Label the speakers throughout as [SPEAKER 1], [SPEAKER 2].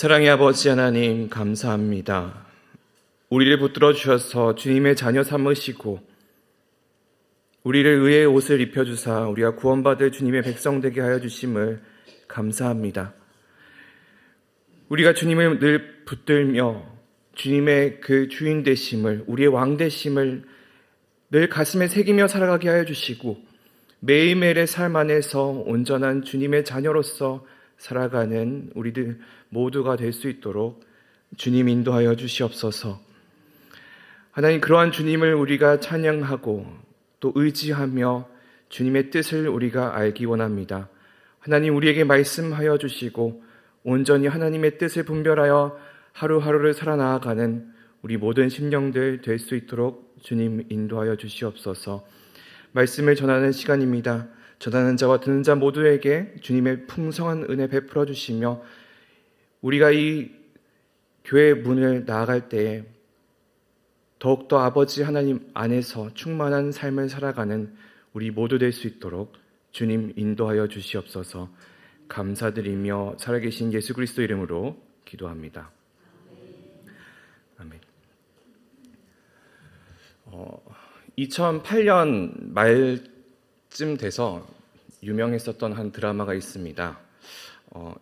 [SPEAKER 1] 사랑의 아버지 하나님, 감사합니다. 우리를 붙들어 주셔서 주님의 자녀 삼으시고 우리를 의의 옷을 입혀주사 우리가 구원받을 주님의 백성 되게 하여 주심을 감사합니다. 우리가 주님을 늘 붙들며 주님의 그 주인 되심을, 우리의 왕 되심을 늘 가슴에 새기며 살아가게 하여 주시고 매일매일의 삶 안에서 온전한 주님의 자녀로서 살아가는 우리들 모두가 될 수 있도록 주님 인도하여 주시옵소서. 하나님, 그러한 주님을 우리가 찬양하고 또 의지하며 주님의 뜻을 우리가 알기 원합니다. 하나님, 우리에게 말씀하여 주시고 온전히 하나님의 뜻을 분별하여 하루하루를 살아나가는 우리 모든 심령들 될 수 있도록 주님 인도하여 주시옵소서. 말씀을 전하는 시간입니다. 전하는 자와 듣는 자 모두에게 주님의 풍성한 은혜 베풀어 주시며 우리가 이 교회 문을 나아갈 때에 더욱더 아버지 하나님 안에서 충만한 삶을 살아가는 우리 모두 될 수 있도록 주님 인도하여 주시옵소서. 감사드리며 살아계신 예수 그리스도 이름으로 기도합니다. 아멘. 2008년 말쯤 돼서 유명했었던 한 드라마가 있습니다.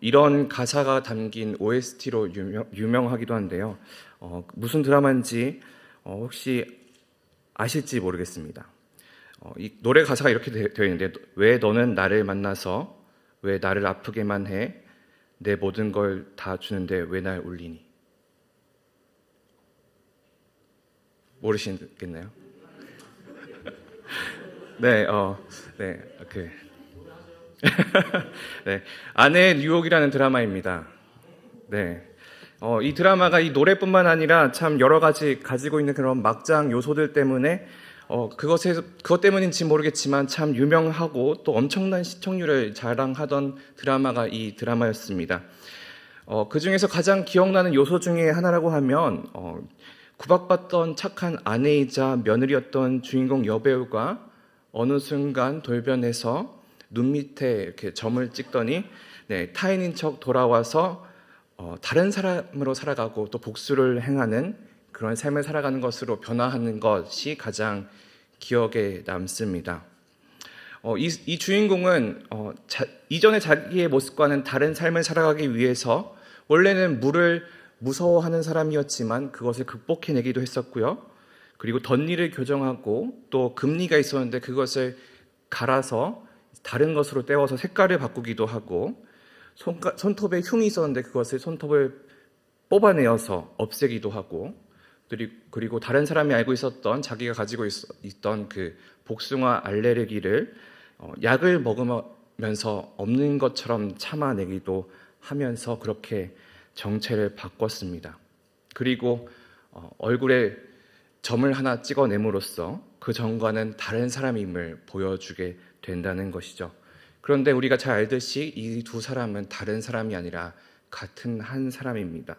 [SPEAKER 1] 이런 가사가 담긴 OST로 유명하기도 한데요. 무슨 드라마인지 혹시 아실지 모르겠습니다. 이 노래 가사가 이렇게 되어 있는데, 왜 너는 나를 만나서 왜 나를 아프게만 해? 내 모든 걸 다 주는데 왜 날 울리니? 모르시겠나요? 네, 오케이. 네, 아내의 유혹이라는 드라마입니다. 네, 이 드라마가 이 노래뿐만 아니라 참 여러 가지 가지고 있는 그런 막장 요소들 때문에 그것 때문인지 모르겠지만 참 유명하고 또 엄청난 시청률을 자랑하던 드라마가 이 드라마였습니다. 그 중에서 가장 기억나는 요소 중에 하나라고 하면 구박받던 착한 아내이자 며느리였던 주인공 여배우가 어느 순간 돌변해서 눈 밑에 이렇게 점을 찍더니 타인인 척 돌아와서 다른 사람으로 살아가고 또 복수를 행하는 그런 삶을 살아가는 것으로 변화하는 것이 가장 기억에 남습니다. 이 주인공은 이전의 자기의 모습과는 다른 삶을 살아가기 위해서 원래는 물을 무서워하는 사람이었지만 그것을 극복해내기도 했었고요. 그리고 덧니를 교정하고 또 금리가 있었는데 그것을 갈아서 다른 것으로 떼워서 색깔을 바꾸기도 하고, 손톱에 흉이 있었는데 그것을 손톱을 뽑아내어서 없애기도 하고, 그리고 다른 사람이 알고 있었던 자기가 가지고 있던 그 복숭아 알레르기를 약을 먹으면서 없는 것처럼 참아내기도 하면서 그렇게 정체를 바꿨습니다. 그리고 얼굴에 점을 하나 찍어냄으로써 그 전과는 다른 사람임을 보여주게 된다는 것이죠. 그런데 우리가 잘 알듯이 이 두 사람은 다른 사람이 아니라 같은 한 사람입니다.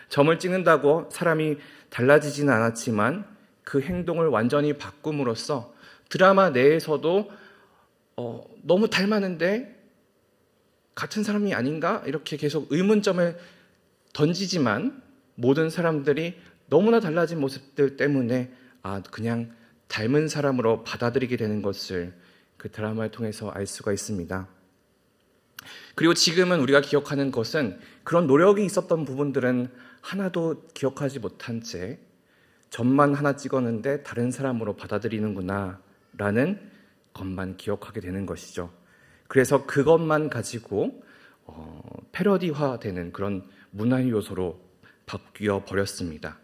[SPEAKER 1] 점을 찍는다고 사람이 달라지지는 않았지만 그 행동을 완전히 바꿈으로써 드라마 내에서도 너무 닮았는데 같은 사람이 아닌가? 이렇게 계속 의문점을 던지지만 모든 사람들이 너무나 달라진 모습들 때문에 그냥 닮은 사람으로 받아들이게 되는 것을 그 드라마를 통해서 알 수가 있습니다. 그리고 지금은 우리가 기억하는 것은 그런 노력이 있었던 부분들은 하나도 기억하지 못한 채 점만 하나 찍었는데 다른 사람으로 받아들이는구나 라는 것만 기억하게 되는 것이죠. 그래서 그것만 가지고 패러디화되는 그런 문화 요소로 바뀌어 버렸습니다.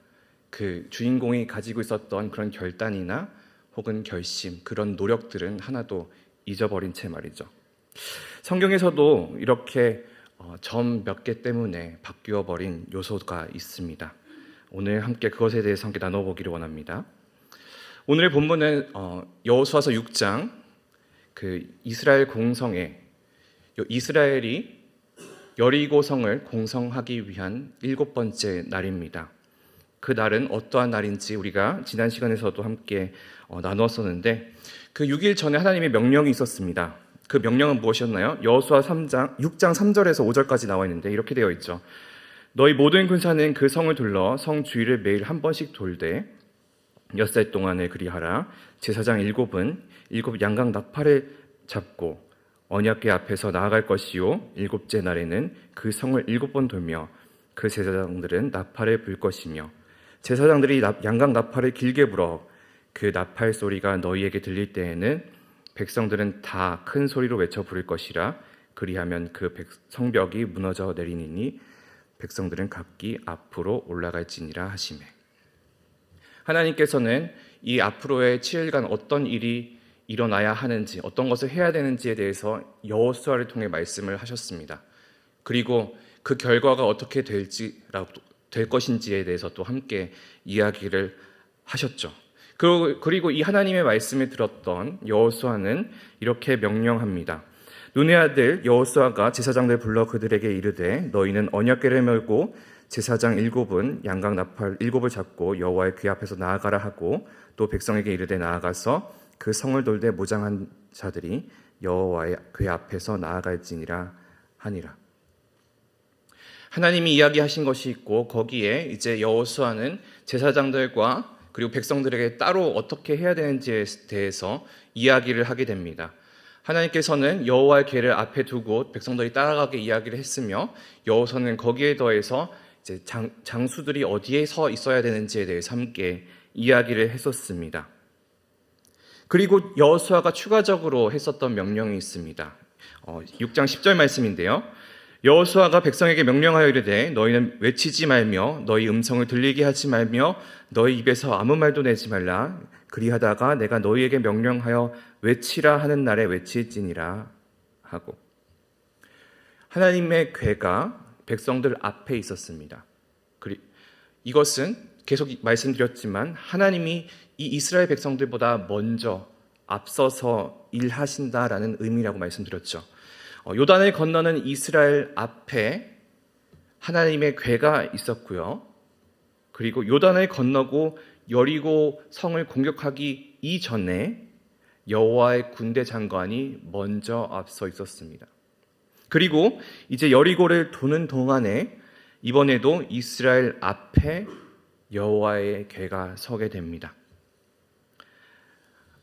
[SPEAKER 1] 그 주인공이 가지고 있었던 그런 결단이나 혹은 결심, 그런 노력들은 하나도 잊어버린 채 말이죠. 성경에서도 이렇게 점 몇 개 때문에 바뀌어 버린 요소가 있습니다. 오늘 함께 그것에 대해서 함께 나눠보기를 원합니다. 오늘의 본문은 여호수아서 6장 그 이스라엘 공성에 이스라엘이 여리고성을 공성하기 위한 7번째 날입니다. 그 날은 어떠한 날인지 우리가 지난 시간에서도 함께 나누었었는데 그 6일 전에 하나님의 명령이 있었습니다. 그 명령은 무엇이었나요? 여호수아 6장 3절에서 5절까지 나와 있는데 이렇게 되어 있죠. 너희 모든 군사는 그 성을 둘러 성 주위를 매일 한 번씩 돌되 엿새 동안에 그리하라. 제사장 7은 7 양각 나팔을 잡고 언약궤 앞에서 나아갈 것이요 7째 날에는 그 성을 7번 돌며 그 제사장들은 나팔을 불 것이며 제사장들이 양각 나팔을 길게 불어 그 나팔 소리가 너희에게 들릴 때에는 백성들은 다 큰 소리로 외쳐 부를 것이라. 그리하면 그 성벽이 무너져 내리니 백성들은 각기 앞으로 올라갈지니라 하시매. 하나님께서는 이 앞으로의 7일간 어떤 일이 일어나야 하는지, 어떤 것을 해야 되는지에 대해서 여호수아를 통해 말씀을 하셨습니다. 그리고 그 결과가 어떻게 될 것인지에 대해서 또 함께 이야기를 하셨죠. 그리고 이 하나님의 말씀을 들었던 여호수아는 이렇게 명령합니다. 눈의 아들 여호수아가 제사장들 불러 그들에게 이르되 너희는 언약궤를 메고 제사장 7은 양각 나팔 7을 잡고 여호와의 궤 앞에서 나아가라 하고 또 백성에게 이르되 나아가서 그 성을 돌되 무장한 자들이 여호와의 궤 앞에서 나아갈지니라 하니라. 하나님이 이야기하신 것이 있고 거기에 이제 여호수아는 제사장들과 그리고 백성들에게 따로 어떻게 해야 되는지에 대해서 이야기를 하게 됩니다. 하나님께서는 여호와의 궤를 앞에 두고 백성들이 따라가게 이야기를 했으며 여호수아는 거기에 더해서 이제 장수들이 어디에 서 있어야 되는지에 대해서 함께 이야기를 했었습니다. 그리고 여호수아가 추가적으로 했었던 명령이 있습니다. 6장 10절 말씀인데요. 여호수아가 백성에게 명령하여 이르되 너희는 외치지 말며 너희 음성을 들리게 하지 말며 너희 입에서 아무 말도 내지 말라. 그리하다가 내가 너희에게 명령하여 외치라 하는 날에 외칠지니라 하고. 하나님의 궤가 백성들 앞에 있었습니다. 이것은 계속 말씀드렸지만 하나님이 이 이스라엘 백성들보다 먼저 앞서서 일하신다라는 의미라고 말씀드렸죠. 요단을 건너는 이스라엘 앞에 하나님의 궤가 있었고요. 그리고 요단을 건너고 여리고 성을 공격하기 이전에 여호와의 군대 장관이 먼저 앞서 있었습니다. 그리고 이제 여리고를 도는 동안에 이번에도 이스라엘 앞에 여호와의 궤가 서게 됩니다.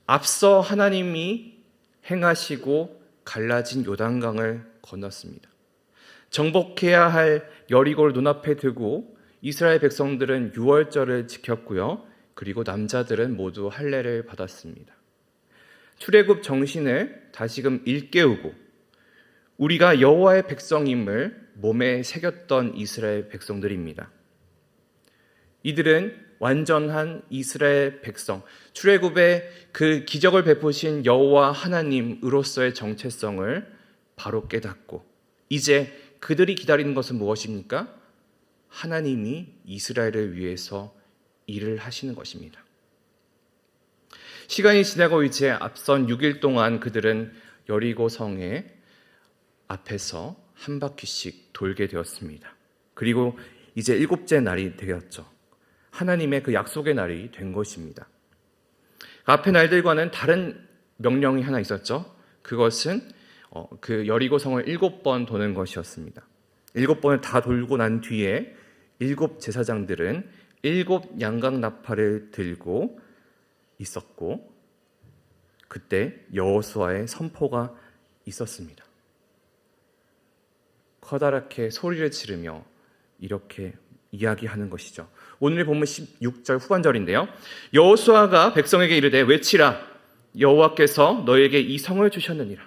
[SPEAKER 1] 앞서 하나님이 행하시고 갈라진 요단강을 건넜습니다. 정복해야 할 여리고를 눈앞에 두고 이스라엘 백성들은 유월절을 지켰고요. 그리고 남자들은 모두 할례를 받았습니다. 출애굽 정신을 다시금 일깨우고 우리가 여호와의 백성임을 몸에 새겼던 이스라엘 백성들입니다. 이들은 완전한 이스라엘 백성, 출애굽의 그 기적을 베푸신 여호와 하나님으로서의 정체성을 바로 깨닫고 이제 그들이 기다리는 것은 무엇입니까? 하나님이 이스라엘을 위해서 일을 하시는 것입니다. 시간이 지나고 이제 앞선 6일 동안 그들은 여리고 성의 앞에서 한 바퀴씩 돌게 되었습니다. 그리고 이제 7째 날이 되었죠. 하나님의 그 약속의 날이 된 것입니다. 앞에 날들과는 다른 명령이 하나 있었죠. 그것은 그 여리고 성을 7번 도는 것이었습니다. 7번을 다 돌고 난 뒤에 7 제사장들은 7 양각 나팔을 들고 있었고 그때 여호수아의 선포가 있었습니다. 커다랗게 소리를 지르며 이렇게 이야기하는 것이죠. 오늘 본문 16절 후반절인데요. 여호수아가 백성에게 이르되 외치라 여호와께서 너에게 이 성을 주셨느니라.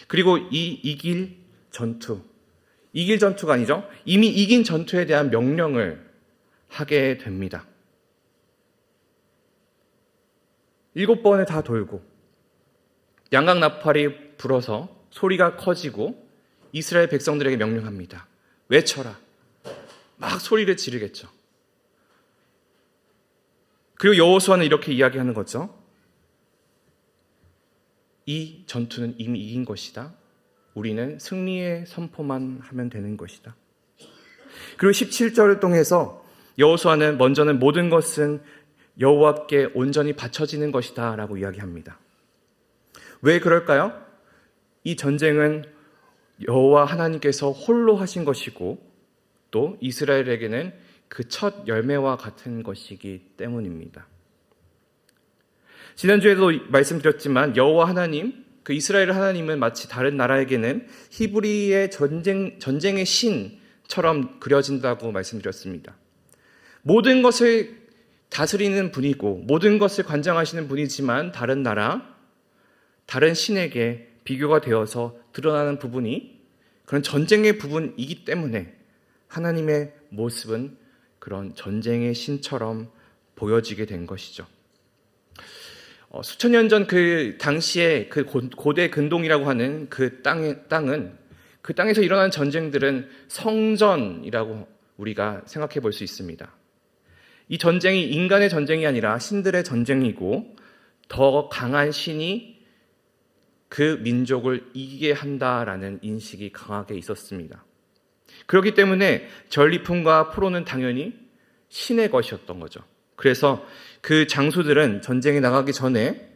[SPEAKER 1] 그리고 이길 전투가 아니죠. 이미 이긴 전투에 대한 명령을 하게 됩니다. 7번을 다 돌고 양각 나팔이 불어서 소리가 커지고 이스라엘 백성들에게 명령합니다. 외쳐라. 막 소리를 지르겠죠. 그리고 여호수아는 이렇게 이야기하는 거죠. 이 전투는 이미 이긴 것이다. 우리는 승리의 선포만 하면 되는 것이다. 그리고 17절을 통해서 여호수아는 먼저는 모든 것은 여호와께 온전히 바쳐지는 것이다 라고 이야기합니다. 왜 그럴까요? 이 전쟁은 여호와 하나님께서 홀로 하신 것이고 또 이스라엘에게는 그 첫 열매와 같은 것이기 때문입니다. 지난주에도 말씀드렸지만 여호와 하나님, 그 이스라엘 하나님은 마치 다른 나라에게는 히브리의 전쟁의 신처럼 그려진다고 말씀드렸습니다. 모든 것을 다스리는 분이고 모든 것을 관장하시는 분이지만 다른 나라, 다른 신에게 비교가 되어서 드러나는 부분이 그런 전쟁의 부분이기 때문에 하나님의 모습은 그런 전쟁의 신처럼 보여지게 된 것이죠. 수천 년 전 그 당시에 그 고대 근동이라고 하는 그 땅은 그 땅에서 일어난 전쟁들은 성전이라고 우리가 생각해 볼 수 있습니다. 이 전쟁이 인간의 전쟁이 아니라 신들의 전쟁이고 더 강한 신이 그 민족을 이기게 한다라는 인식이 강하게 있었습니다. 그렇기 때문에 전리품과 포로는 당연히 신의 것이었던 거죠. 그래서 그 장수들은 전쟁에 나가기 전에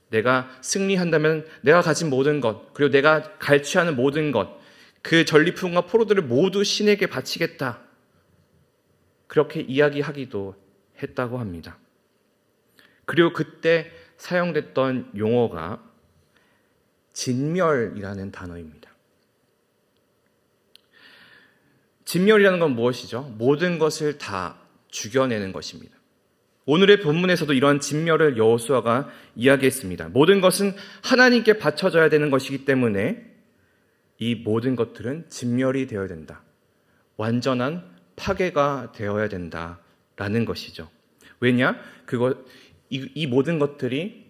[SPEAKER 1] 내가 승리한다면 내가 가진 모든 것, 그리고 내가 갈취하는 모든 것, 그 전리품과 포로들을 모두 신에게 바치겠다. 그렇게 이야기하기도 했다고 합니다. 그리고 그때 사용됐던 용어가 진멸이라는 단어입니다. 진멸이라는 건 무엇이죠? 모든 것을 다 죽여내는 것입니다. 오늘의 본문에서도 이러한 진멸을 여호수아가 이야기했습니다. 모든 것은 하나님께 바쳐져야 되는 것이기 때문에 이 모든 것들은 진멸이 되어야 된다. 완전한 파괴가 되어야 된다라는 것이죠. 왜냐? 이 모든 것들이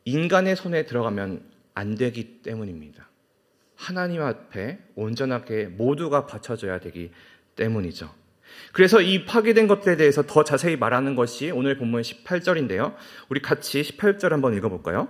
[SPEAKER 1] 인간의 손에 들어가면 안 되기 때문입니다. 하나님 앞에 온전하게 모두가 바쳐져야 되기 때문이죠. 그래서 이 파괴된 것들에 대해서 더 자세히 말하는 것이 오늘 본문 18절인데요. 우리 같이 18절 한번 읽어볼까요?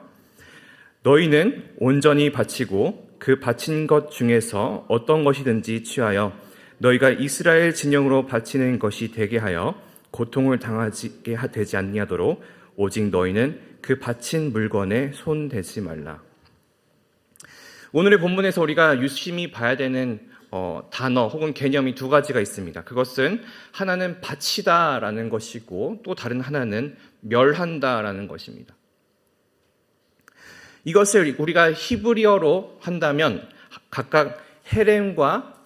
[SPEAKER 1] 너희는 온전히 바치고 그 바친 것 중에서 어떤 것이든지 취하여 너희가 이스라엘 진영으로 바치는 것이 되게 하여 고통을 당하게 되지 아니하도록 오직 너희는 그 바친 물건에 손대지 말라. 오늘의 본문에서 우리가 유심히 봐야 되는 단어 혹은 개념이 두 가지가 있습니다. 그것은 하나는 바치다라는 것이고 또 다른 하나는 멸한다라는 것입니다. 이것을 우리가 히브리어로 한다면 각각 헤렘과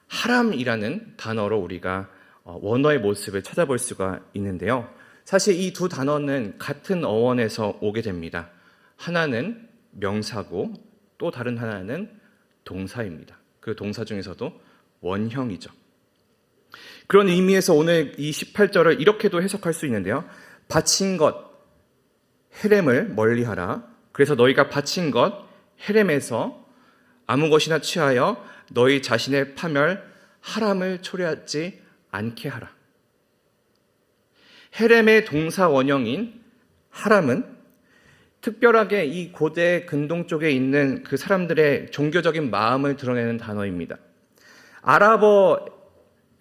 [SPEAKER 1] 하람이라는 단어로 우리가 원어의 모습을 찾아볼 수가 있는데요. 사실 이 두 단어는 같은 어원에서 오게 됩니다. 하나는 명사고 또 다른 하나는 동사입니다. 그 동사 중에서도 원형이죠. 그런 의미에서 오늘 이 18절을 이렇게도 해석할 수 있는데요. 바친 것, 헤렘을 멀리하라. 그래서 너희가 바친 것, 헤렘에서 아무 것이나 취하여 너희 자신의 파멸, 하람을 초래하지 않게 하라. 헤렘의 동사 원형인 하람은 특별하게 이 고대 근동 쪽에 있는 그 사람들의 종교적인 마음을 드러내는 단어입니다. 아랍어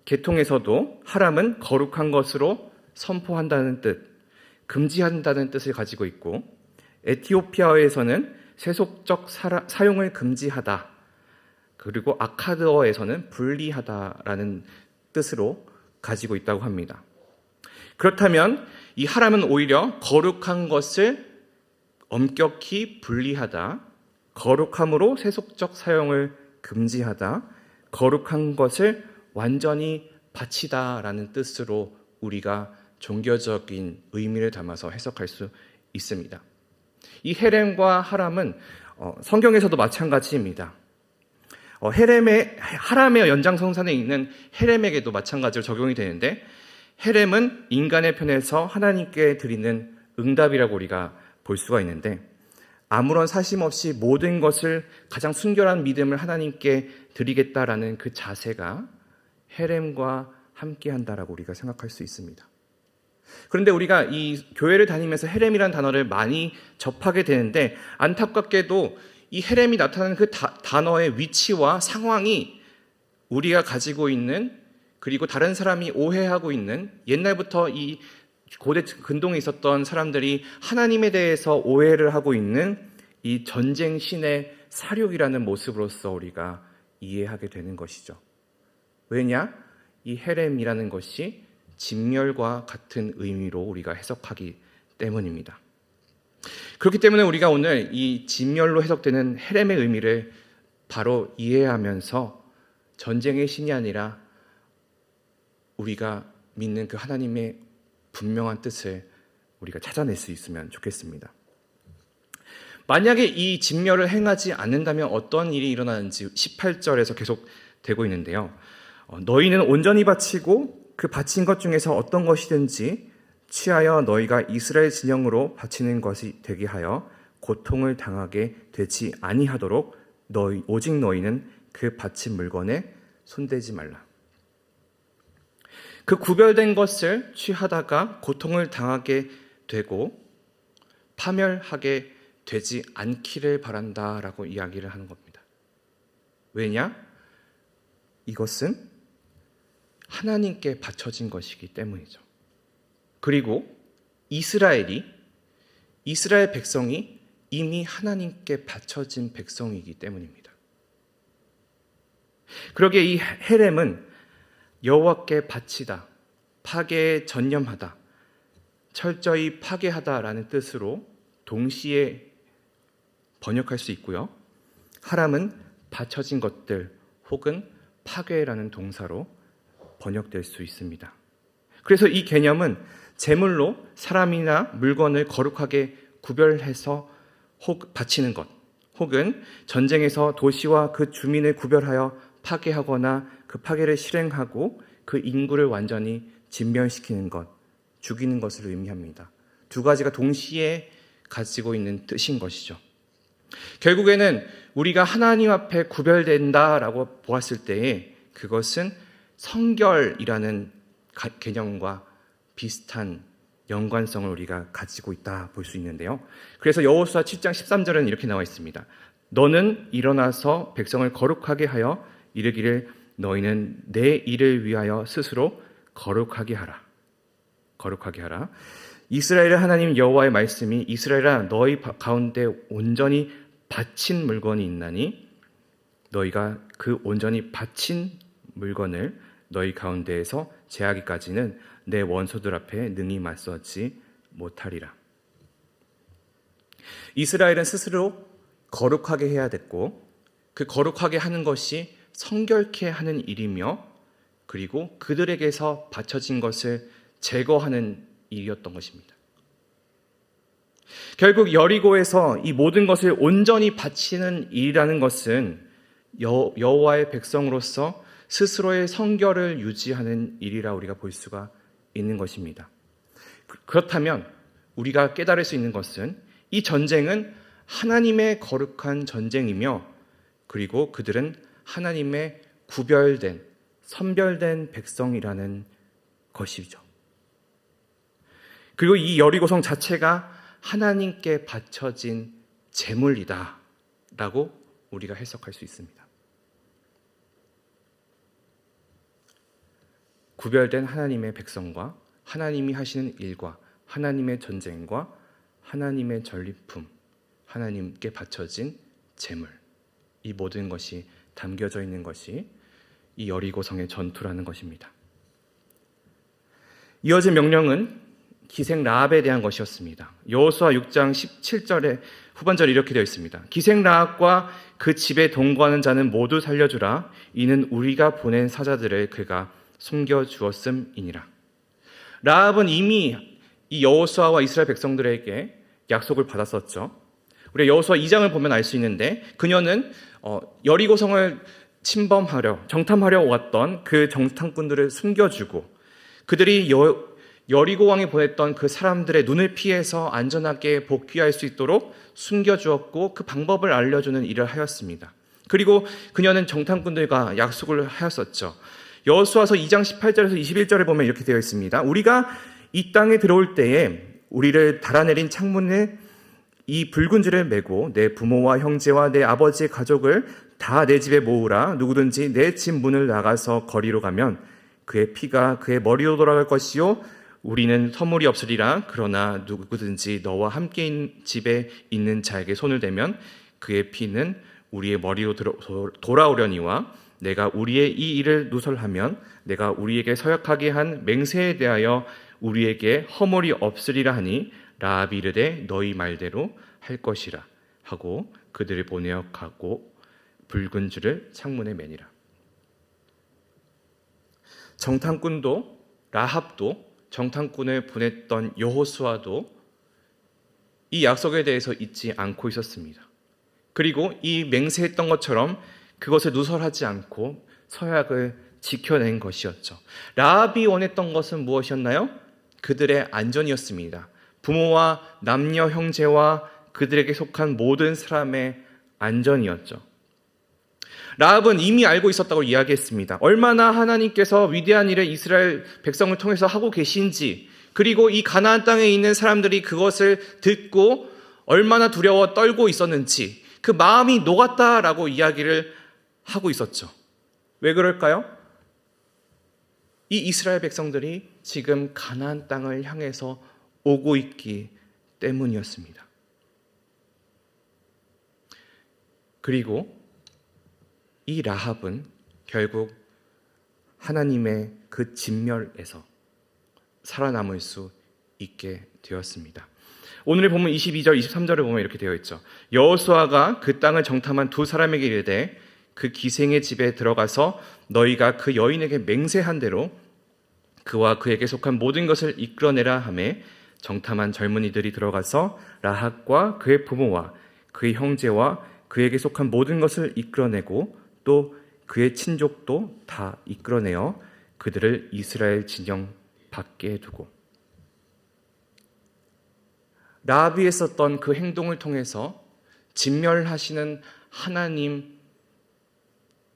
[SPEAKER 1] 계통에서도 하람은 거룩한 것으로 선포한다는 뜻, 금지한다는 뜻을 가지고 있고 에티오피아어에서는 세속적 사용을 금지하다, 그리고 아카드어에서는 분리하다라는 뜻으로 가지고 있다고 합니다. 그렇다면 이 하람은 오히려 거룩한 것을 엄격히 분리하다, 거룩함으로 세속적 사용을 금지하다, 거룩한 것을 완전히 바치다라는 뜻으로 우리가 종교적인 의미를 담아서 해석할 수 있습니다. 이 헤렘과 하람은 성경에서도 마찬가지입니다. 하람의 연장선상에 있는 헤렘에게도 마찬가지로 적용이 되는데 헤렘은 인간의 편에서 하나님께 드리는 응답이라고 우리가 볼 수가 있는데 아무런 사심 없이 모든 것을 가장 순결한 믿음을 하나님께 드리겠다라는 그 자세가 헤렘과 함께한다라고 우리가 생각할 수 있습니다. 그런데 우리가 이 교회를 다니면서 헤렘이라는 단어를 많이 접하게 되는데 안타깝게도 이 헤렘이 나타나는 그 단어의 위치와 상황이 우리가 가지고 있는 그리고 다른 사람이 오해하고 있는 옛날부터 이 고대 근동에 있었던 사람들이 하나님에 대해서 오해를 하고 있는 이 전쟁 신의 사륙이라는 모습으로서 우리가 이해하게 되는 것이죠. 왜냐? 이 헤렘이라는 것이 진멸과 같은 의미로 우리가 해석하기 때문입니다. 그렇기 때문에 우리가 오늘 이 진멸로 해석되는 헤렘의 의미를 바로 이해하면서 전쟁의 신이 아니라 우리가 믿는 그 하나님의 분명한 뜻을 우리가 찾아낼 수 있으면 좋겠습니다. 만약에 이 진멸을 행하지 않는다면 어떤 일이 일어나는지 18절에서 계속 되고 있는데요. 너희는 온전히 바치고 그 바친 것 중에서 어떤 것이든지 취하여 너희가 이스라엘 진영으로 바치는 것이 되게 하여 고통을 당하게 되지 아니하도록 오직 너희는 그 바친 물건에 손대지 말라. 그 구별된 것을 취하다가 고통을 당하게 되고 파멸하게 되지 않기를 바란다라고 이야기를 하는 겁니다. 왜냐? 이것은 하나님께 바쳐진 것이기 때문이죠. 그리고 이스라엘 백성이 이미 하나님께 바쳐진 백성이기 때문입니다. 그러기에 이 헤렘은 여호와께 바치다, 파괴에 전념하다, 철저히 파괴하다라는 뜻으로 동시에 번역할 수 있고요. 하람은 바쳐진 것들 혹은 파괴라는 동사로 번역될 수 있습니다. 그래서 이 개념은 제물로 사람이나 물건을 거룩하게 구별해서 바치는 것, 혹은 전쟁에서 도시와 그 주민을 구별하여 파괴하거나 그 파괴를 실행하고 그 인구를 완전히 진멸시키는 것, 죽이는 것을 의미합니다. 두 가지가 동시에 가지고 있는 뜻인 것이죠. 결국에는 우리가 하나님 앞에 구별된다라고 보았을 때에 그것은 성결이라는 개념과 비슷한 연관성을 우리가 가지고 있다 볼 수 있는데요. 그래서 여호수아 7장 13절은 이렇게 나와 있습니다. 너는 일어나서 백성을 거룩하게 하여 이르기를 너희는 내 일을 위하여 스스로 거룩하게 하라. 거룩하게 하라. 이스라엘의 하나님 여호와의 말씀이 이스라엘아 너희 가운데 온전히 바친 물건이 있나니 너희가 그 온전히 바친 물건을 너희 가운데에서 제하기까지는 내 원소들 앞에 능히 맞서지 못하리라. 이스라엘은 스스로 거룩하게 해야 됐고 그 거룩하게 하는 것이 성결케 하는 일이며 그리고 그들에게서 바쳐진 것을 제거하는 일이었던 것입니다. 결국 여리고에서 이 모든 것을 온전히 바치는 일이라는 것은 여호와의 백성으로서 스스로의 성결을 유지하는 일이라 우리가 볼 수가 있는 것입니다. 그렇다면 우리가 깨달을 수 있는 것은 이 전쟁은 하나님의 거룩한 전쟁이며 그리고 그들은 하나님의 구별된, 선별된 백성이라는 것이죠. 그리고 이 여리고성 자체가 하나님께 바쳐진 제물이다 라고 우리가 해석할 수 있습니다. 구별된 하나님의 백성과 하나님이 하시는 일과 하나님의 전쟁과 하나님의 전리품, 하나님께 바쳐진 제물, 이 모든 것이 담겨져 있는 것이 이 여리고성의 전투라는 것입니다. 이어진 명령은 기생 라합에 대한 것이었습니다. 여호수아 6장 17절에 후반절에 이렇게 되어 있습니다. 기생 라합과 그 집에 동거하는 자는 모두 살려주라. 이는 우리가 보낸 사자들을 그가 숨겨주었음이니라. 라합은 이미 이 여호수아와 이스라엘 백성들에게 약속을 받았었죠. 우리 여호수아 2장을 보면 알 수 있는데 그녀는 여리고성을 침범하려 정탐하려 왔던 그 정탐꾼들을 숨겨주고 그들이 여리고 왕이 보냈던 그 사람들의 눈을 피해서 안전하게 복귀할 수 있도록 숨겨주었고 그 방법을 알려주는 일을 하였습니다. 그리고 그녀는 정탐꾼들과 약속을 하였었죠. 여호수아서 2장 18절에서 21절에 보면 이렇게 되어 있습니다. 우리가 이 땅에 들어올 때에 우리를 달아내린 창문에 이 붉은 줄을 메고 내 부모와 형제와 내 아버지의 가족을 다 내 집에 모으라. 누구든지 내 집 문을 나가서 거리로 가면 그의 피가 그의 머리로 돌아갈 것이요 우리는 선물이 없으리라. 그러나 누구든지 너와 함께 집에 있는 자에게 손을 대면 그의 피는 우리의 머리로 돌아오려니와 내가 우리의 이 일을 누설하면 내가 우리에게 서약하게 한 맹세에 대하여 우리에게 허물이 없으리라 하니 라합이 이르되 너희 말대로 할 것이라 하고 그들을 보내어 가고 붉은 줄을 창문에 매니라. 정탐꾼도 라합도 정탐꾼을 보냈던 여호수아도 이 약속에 대해서 잊지 않고 있었습니다. 그리고 이 맹세했던 것처럼 그것을 누설하지 않고 서약을 지켜낸 것이었죠. 라합이 원했던 것은 무엇이었나요? 그들의 안전이었습니다. 부모와 남녀 형제와 그들에게 속한 모든 사람의 안전이었죠. 라합은 이미 알고 있었다고 이야기했습니다. 얼마나 하나님께서 위대한 일을 이스라엘 백성을 통해서 하고 계신지, 그리고 이 가나안 땅에 있는 사람들이 그것을 듣고 얼마나 두려워 떨고 있었는지 그 마음이 녹았다라고 이야기를 하고 있었죠. 왜 그럴까요? 이 이스라엘 백성들이 지금 가나안 땅을 향해서 오고 있기 때문이었습니다. 그리고 이 라합은 결국 하나님의 그 진멸에서 살아남을 수 있게 되었습니다. 오늘 보면 22절, 23절을 보면 이렇게 되어 있죠. 여호수아가 그 땅을 정탐한 두 사람에게 이르되 그 기생의 집에 들어가서 너희가 그 여인에게 맹세한 대로 그와 그에게 속한 모든 것을 이끌어내라 하매 정탐한 젊은이들이 들어가서 라합과 그의 부모와 그의 형제와 그에게 속한 모든 것을 이끌어내고 또 그의 친족도 다 이끌어내어 그들을 이스라엘 진영 밖에 두고, 라합이 했었던 그 행동을 통해서 진멸하시는 하나님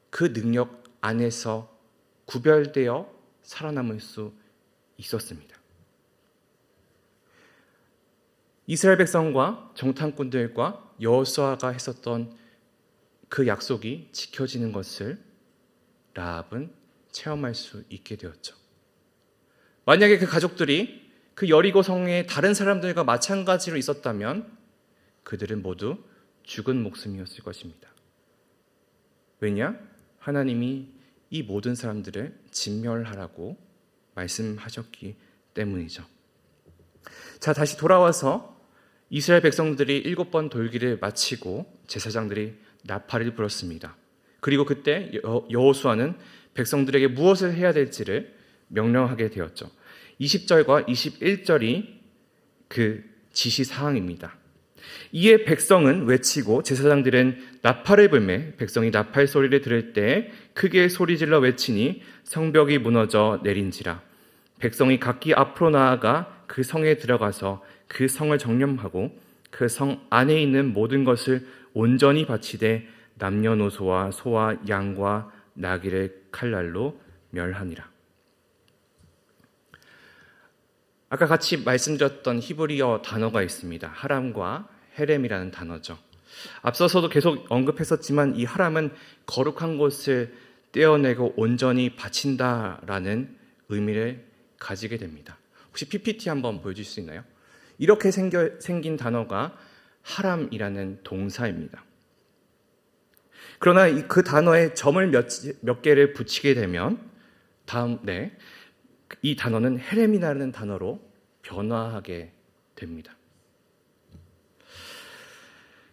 [SPEAKER 1] 그 능력 안에서 구별되어 살아남을 수 있었습니다. 이스라엘 백성과 정탐꾼들과 여호수아가 했었던 그 약속이 지켜지는 것을 라합은 체험할 수 있게 되었죠. 만약에 그 가족들이 그 여리고 성에 다른 사람들과 마찬가지로 있었다면 그들은 모두 죽은 목숨이었을 것입니다. 왜냐? 하나님이 이 모든 사람들을 진멸하라고 말씀하셨기 때문이죠. 자, 다시 돌아와서 이스라엘 백성들이 7번 돌기를 마치고 제사장들이 나팔을 불었습니다. 그리고 그때 여호수아는 백성들에게 무엇을 해야 될지를 명령하게 되었죠. 20절과 21절이 그 지시사항입니다. 이에 백성은 외치고 제사장들은 나팔을 불매 백성이 나팔 소리를 들을 때 크게 소리질러 외치니 성벽이 무너져 내린지라. 백성이 각기 앞으로 나아가 그 성에 들어가서 그 성을 정념하고 그 성 안에 있는 모든 것을 온전히 바치되 남녀노소와 소와 양과 나귀를 칼날로 멸하니라. 아까 같이 말씀드렸던 히브리어 단어가 있습니다. 하람과 헤렘이라는 단어죠. 앞서서도 계속 언급했었지만 이 하람은 거룩한 곳을 떼어내고 온전히 바친다라는 의미를 가지게 됩니다. 혹시 PPT 한번 보여줄 수 있나요? 이렇게 생긴 단어가 하람이라는 동사입니다. 그러나 그 단어에 점을 몇 개를 붙이게 되면 다음에 이 단어는 헤렘이라는 단어로 변화하게 됩니다.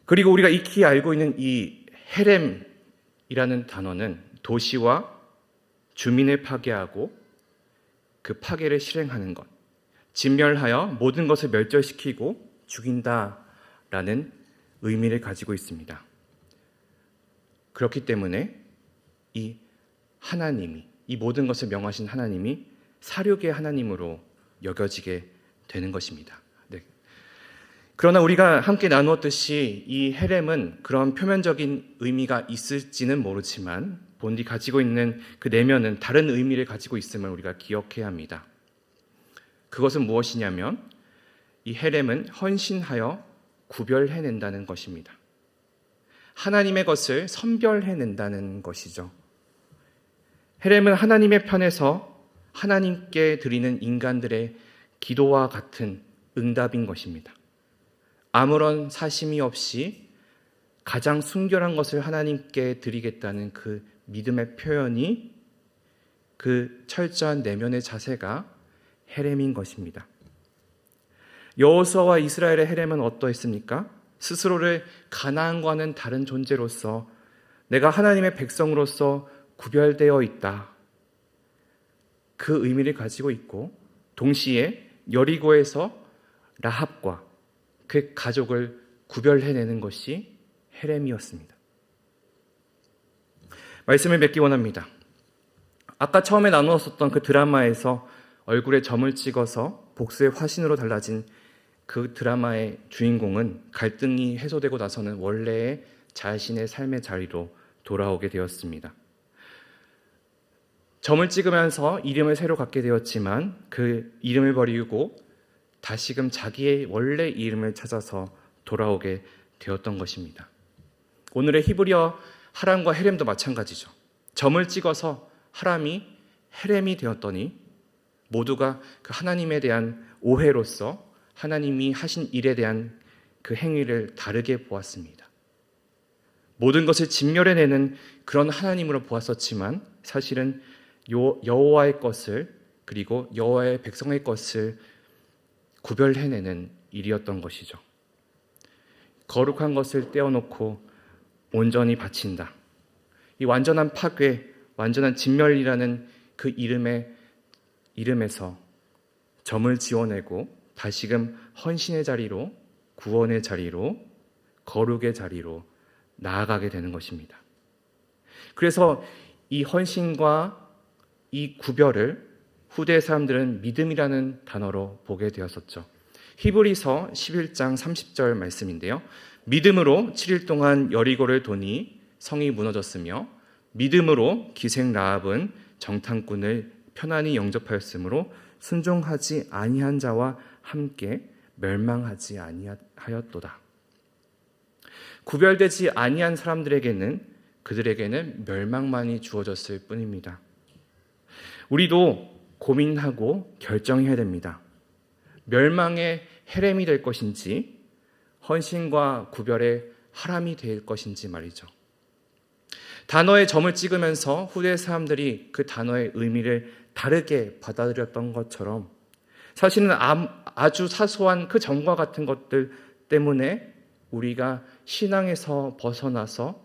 [SPEAKER 1] 그리고 우리가 익히 알고 있는 이 헤렘이라는 단어는 도시와 주민을 파괴하고 그 파괴를 실행하는 것, 진멸하여 모든 것을 멸절시키고 죽인다라는 의미를 가지고 있습니다. 그렇기 때문에 이 하나님이, 이 모든 것을 명하신 하나님이 사륙의 하나님으로 여겨지게 되는 것입니다. 네. 그러나 우리가 함께 나누었듯이 이 헤렘은 그런 표면적인 의미가 있을지는 모르지만 본디 가지고 있는 그 내면은 다른 의미를 가지고 있음을 우리가 기억해야 합니다. 그것은 무엇이냐면 이 헤렘은 헌신하여 구별해낸다는 것입니다. 하나님의 것을 선별해낸다는 것이죠. 헤렘은 하나님의 편에서 하나님께 드리는 인간들의 기도와 같은 응답인 것입니다. 아무런 사심이 없이 가장 순결한 것을 하나님께 드리겠다는 그 믿음의 표현이 그 철저한 내면의 자세가 헤렘인 것입니다. 여호수아와 이스라엘의 헤렘은 어떠했습니까? 스스로를 가나안과는 다른 존재로서 내가 하나님의 백성으로서 구별되어 있다. 그 의미를 가지고 있고 동시에 여리고에서 라합과 그 가족을 구별해내는 것이 헤렘이었습니다. 말씀을 맺기 원합니다. 아까 처음에 나누었었던 그 드라마에서 얼굴에 점을 찍어서 복수의 화신으로 달라진 그 드라마의 주인공은 갈등이 해소되고 나서는 원래의 자신의 삶의 자리로 돌아오게 되었습니다. 점을 찍으면서 이름을 새로 갖게 되었지만 그 이름을 버리고 다시금 자기의 원래 이름을 찾아서 돌아오게 되었던 것입니다. 오늘의 히브리어 하람과 헤렘도 마찬가지죠. 점을 찍어서 하람이 헤렘이 되었더니 모두가 그 하나님에 대한 오해로서 하나님이 하신 일에 대한 그 행위를 다르게 보았습니다. 모든 것을 진멸해내는 그런 하나님으로 보았었지만 사실은 여호와의 것을 그리고 여호와의 백성의 것을 구별해내는 일이었던 것이죠. 거룩한 것을 떼어놓고 온전히 바친다. 이 완전한 파괴, 완전한 진멸이라는 그 이름에서 점을 지워내고 다시금 헌신의 자리로, 구원의 자리로, 거룩의 자리로 나아가게 되는 것입니다. 그래서 이 헌신과 이 구별을 후대 사람들은 믿음이라는 단어로 보게 되었었죠. 히브리서 11장 30절 말씀인데요. 믿음으로 7일 동안 여리고를 도니 성이 무너졌으며 믿음으로 기생 라합은 정탐꾼을 편안히 영접하였으므로 순종하지 아니한 자와 함께 멸망하지 아니하였도다. 구별되지 아니한 사람들에게는 그들에게는 멸망만이 주어졌을 뿐입니다. 우리도 고민하고 결정해야 됩니다. 멸망의 헤렘이 될 것인지 헌신과 구별의 하람이 될 것인지 말이죠. 단어에 점을 찍으면서 후대 사람들이 그 단어의 의미를 다르게 받아들였던 것처럼 사실은 아주 사소한 그 점과 같은 것들 때문에 우리가 신앙에서 벗어나서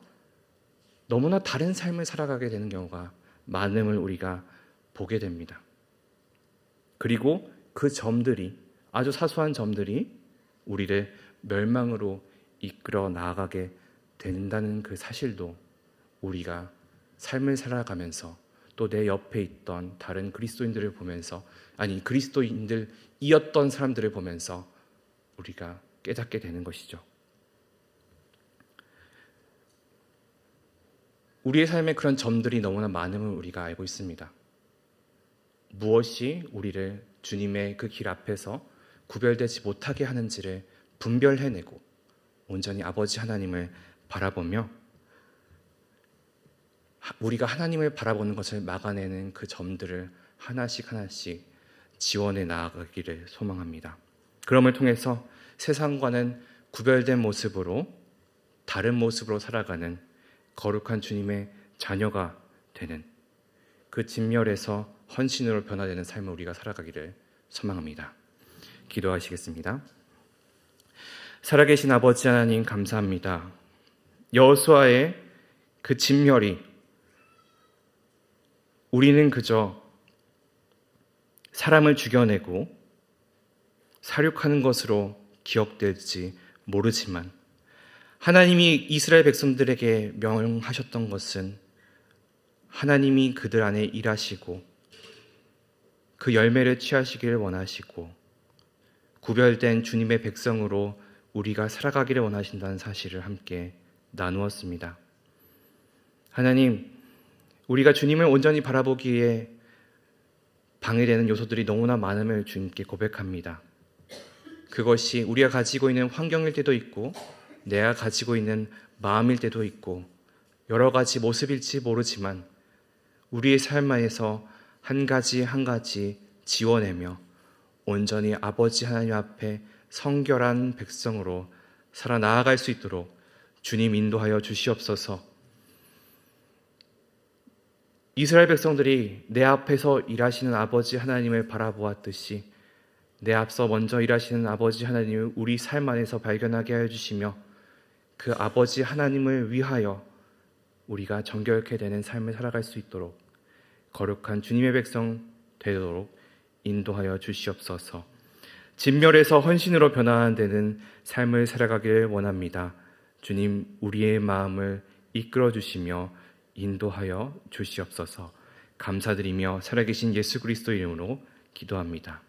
[SPEAKER 1] 너무나 다른 삶을 살아가게 되는 경우가 많음을 우리가 보게 됩니다. 그리고 그 점들이 아주 사소한 점들이 우리를 멸망으로 이끌어 나아가게 된다는 그 사실도 우리가 삶을 살아가면서 또 내 옆에 있던 다른 그리스도인들을 보면서 그리스도인들이었던 사람들을 보면서 우리가 깨닫게 되는 것이죠. 우리의 삶에 그런 점들이 너무나 많음을 우리가 알고 있습니다. 무엇이 우리를 주님의 그 길 앞에서 구별되지 못하게 하는지를 분별해내고 온전히 아버지 하나님을 바라보며 우리가 하나님을 바라보는 것을 막아내는 그 점들을 하나씩 지원해 나아가기를 소망합니다. 그럼을 통해서 세상과는 구별된 모습으로 다른 모습으로 살아가는 거룩한 주님의 자녀가 되는 그 진멸에서 헌신으로 변화되는 삶을 우리가 살아가기를 소망합니다. 기도하시겠습니다. 살아계신 아버지 하나님 감사합니다. 여호수아의 그 진멸이 우리는 그저 사람을 죽여내고 살육하는 것으로 기억될지 모르지만 하나님이 이스라엘 백성들에게 명하셨던 것은 하나님이 그들 안에 일하시고 그 열매를 취하시기를 원하시고 구별된 주님의 백성으로 우리가 살아가기를 원하신다는 사실을 함께 나누었습니다. 하나님, 우리가 주님을 온전히 바라보기에 방해되는 요소들이 너무나 많음을 주님께 고백합니다. 그것이 우리가 가지고 있는 환경일 때도 있고 내가 가지고 있는 마음일 때도 있고 여러 가지 모습일지 모르지만 우리의 삶 안에서 한 가지 지워내며 온전히 아버지 하나님 앞에 성결한 백성으로 살아나아갈 수 있도록 주님 인도하여 주시옵소서. 이스라엘 백성들이 내 앞에서 일하시는 아버지 하나님을 바라보았듯이 내 앞서 먼저 일하시는 아버지 하나님을 우리 삶 안에서 발견하게 하여 주시며 그 아버지 하나님을 위하여 우리가 정결케 되는 삶을 살아갈 수 있도록 거룩한 주님의 백성 되도록 인도하여 주시옵소서. 진멸에서 헌신으로 변화되는 삶을 살아가기를 원합니다. 주님, 우리의 마음을 이끌어 주시며 인도하여 주시옵소서. 감사드리며 살아계신 예수 그리스도 이름으로 기도합니다.